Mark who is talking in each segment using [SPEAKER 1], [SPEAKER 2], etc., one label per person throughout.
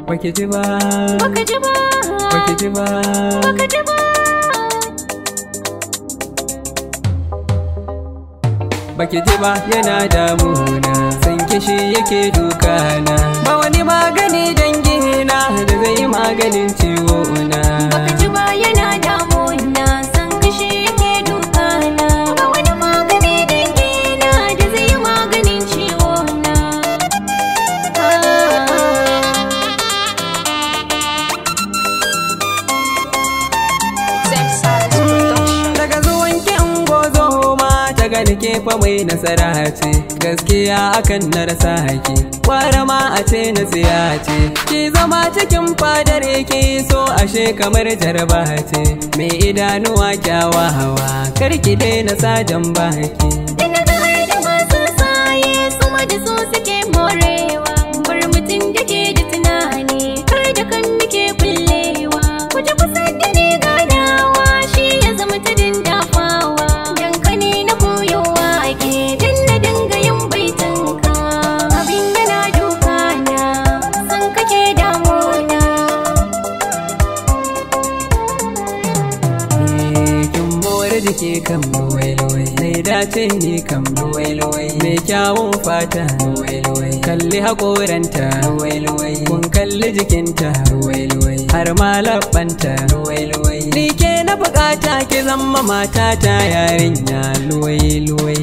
[SPEAKER 1] baki ji ba,
[SPEAKER 2] baka ji ba,
[SPEAKER 1] baki ji ba,
[SPEAKER 2] baka ji ba.
[SPEAKER 1] baki ji ba yana damuna, san kishi yake dukana, ba wani magani dangina da zai yi maganin ciwo na.
[SPEAKER 2] Baka ji ba yana damuna, san kishi yake dukana, ba wani magani dangina da zai yi maganin ciwo na.
[SPEAKER 1] Daga zuwan kin gozo ma ta gani ke fa mai nasara ce, gaskiya akan na rasa ki, kwara ma a ce na siya ce. Ki zama cikin fadar ki so ashe kamar jaraba ce, mai idanuwa kyawawa kar ki daina sajan baki.
[SPEAKER 2] Ina ga har da masu saye su ma da su suke morewa, bar mutum da ke da tunani kar da kan nake kullewa. Kuje kusa da ni ganawa shi ya zama tudun dafawa, dankali na koyowa ake dan na dinga yin baitinka. Abin yana duka na san kake damuna.
[SPEAKER 1] Kin more jiki kan luwai-luwai, mai dace ni kan luwai-luwai, mai kyawun fata luwai-luwai, kalli haƙoranta luwai-luwai, kun kalli jikinta luwai-luwai, har ma labbanta luwai-luwai. Ni ke na bukata ki zama matata yarinya luwai-luwai.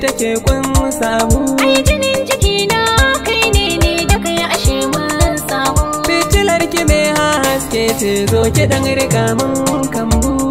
[SPEAKER 1] Take kun samu
[SPEAKER 2] ai jinin jikina kai ne da kai ashe mun samu.
[SPEAKER 1] Fitilar ki mai haske ce, zo ki dan riga mun kambu.